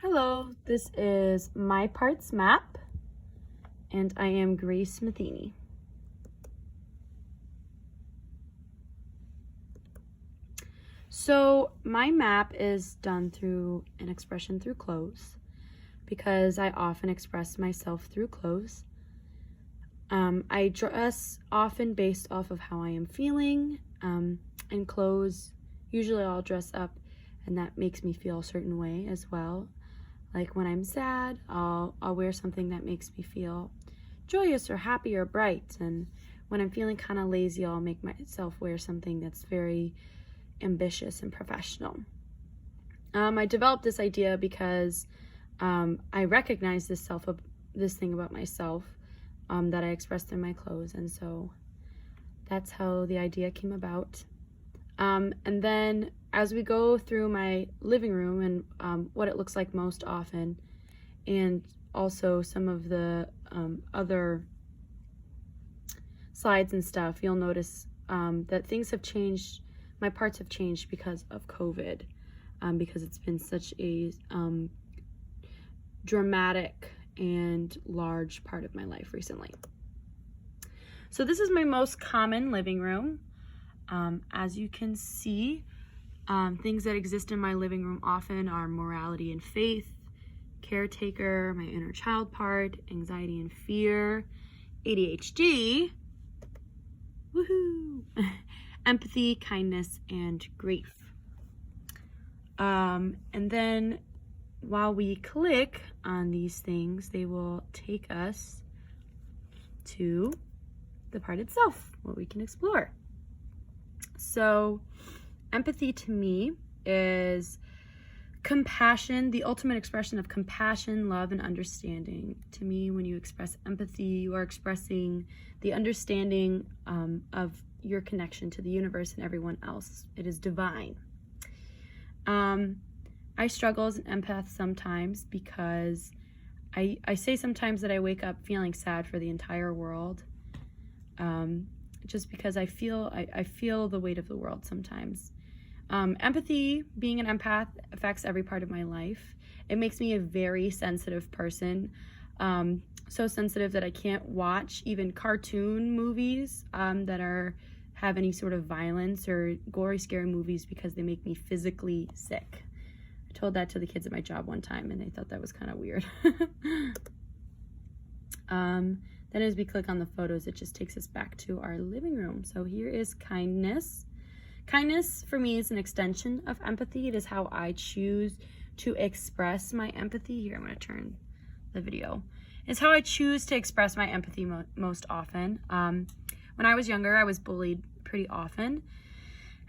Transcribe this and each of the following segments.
Hello, this is My Parts Map, and I am Grace Matheny. So my map is done through an expression through clothes because I often express myself through clothes. I dress often based off of how I am feeling, and clothes, usually I'll dress up and that makes me feel a certain way as well. Like when I'm sad, I'll wear something that makes me feel joyous or happy or bright. And when I'm feeling kind of lazy, I'll make myself wear something that's very ambitious and professional. I developed this idea because I recognize this thing about myself that I expressed in my clothes, and so that's how the idea came about. And then as we go through my living room and what it looks like most often, and also some of the other slides and stuff, you'll notice that things have changed. My parts have changed because of COVID, because it's been such a dramatic and large part of my life recently. So this is my most common living room. As you can see, things that exist in my living room often are morality and faith, caretaker, my inner child part, anxiety and fear, ADHD, woohoo, empathy, kindness, and grief. And then while we click on these things, they will take us to the part itself, what we can explore. So empathy to me is compassion, the ultimate expression of compassion, love, and understanding. To me, when you express empathy, you are expressing the understanding of your connection to the universe and everyone else. It is divine. I struggle as an empath sometimes because I say sometimes that I wake up feeling sad for the entire world. Just because I feel the weight of the world sometimes. Empathy, being an empath, affects every part of my life. It makes me a very sensitive person. So sensitive that I can't watch even cartoon movies that have any sort of violence or gory, scary movies because they make me physically sick. I told that to the kids at my job one time and they thought that was kind of weird. Then as we click on the photos, it just takes us back to our living room. So here is kindness. Kindness for me is an extension of empathy. It is how I choose to express my empathy. Here, I'm going to turn the video. It's how I choose to express my empathy most often. When I was younger, I was bullied pretty often.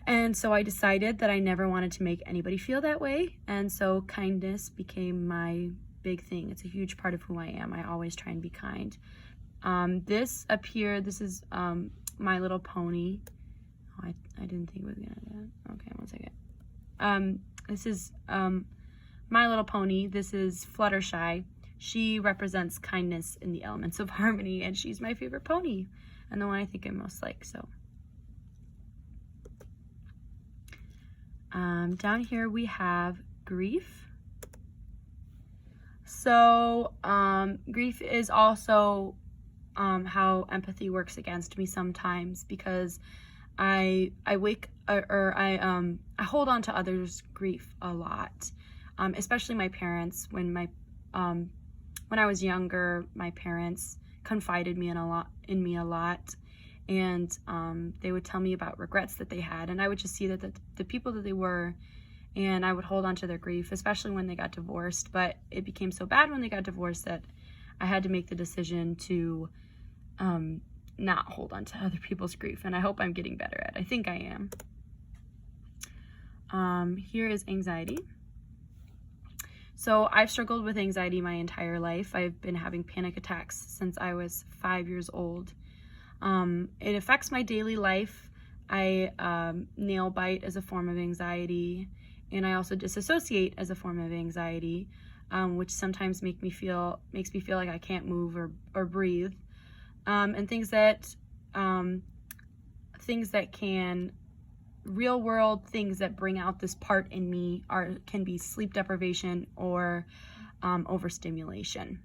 And so I decided that I never wanted to make anybody feel that way. And so kindness became my big thing. It's a huge part of who I am. I always try and be kind. This up here, this is My Little Pony. Oh, I didn't think it was gonna do that. Okay, one second. This is My Little Pony. This is Fluttershy. She represents kindness in the elements of harmony, and she's my favorite pony and the one I think I most like. So down here we have grief. So grief is also how empathy works against me sometimes, because I hold on to others' grief a lot, especially my parents. When I was younger, my parents confided in me a lot, and they would tell me about regrets that they had, and I would just see that the people that they were, and I would hold on to their grief, especially when they got divorced. But it became so bad when they got divorced that I had to make the decision to not hold on to other people's grief, and I hope I'm getting better at it. I think I am. Here is anxiety. So I've struggled with anxiety my entire life. I've been having panic attacks since I was 5 years old. It affects my daily life. I nail bite as a form of anxiety, and I also disassociate as a form of anxiety, which sometimes makes me feel like I can't move or breathe. And things that can real world things that bring out this part in me can be sleep deprivation or overstimulation.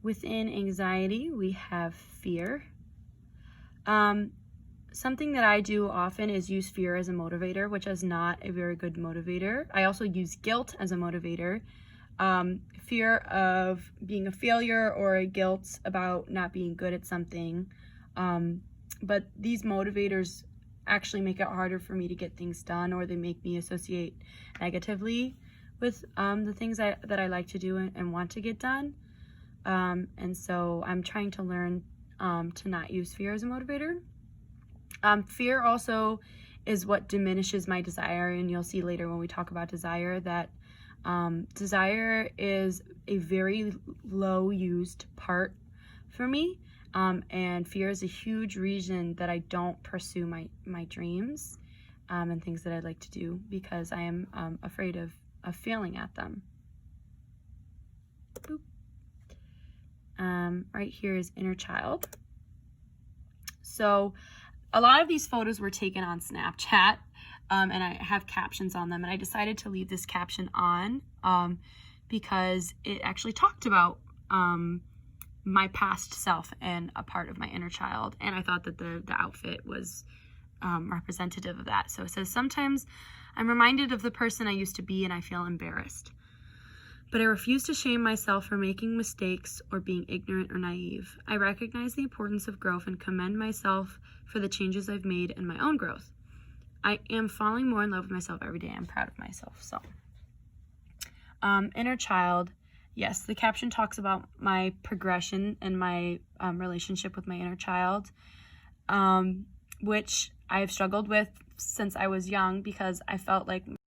Within anxiety, we have fear. Something that I do often is use fear as a motivator, which is not a very good motivator. I also use guilt as a motivator. Fear of being a failure or a guilt about not being good at something. But these motivators actually make it harder for me to get things done, or they make me associate negatively with the things that I like to do and want to get done. And so I'm trying to learn to not use fear as a motivator. Fear also is what diminishes my desire, and you'll see later when we talk about desire that desire is a very low used part for me, and fear is a huge reason that I don't pursue my dreams and things that I'd like to do, because I am afraid of failing at them. Boop. Right here is inner child. So a lot of these photos were taken on Snapchat, and I have captions on them, and I decided to leave this caption on because it actually talked about my past self and a part of my inner child, and I thought that the outfit was representative of that. So it says, sometimes I'm reminded of the person I used to be and I feel embarrassed. But I refuse to shame myself for making mistakes or being ignorant or naive. I recognize the importance of growth and commend myself for the changes I've made and my own growth. I am falling more in love with myself every day. I'm proud of myself. So, inner child. Yes, the caption talks about my progression and my relationship with my inner child, which I've struggled with since I was young, because I felt like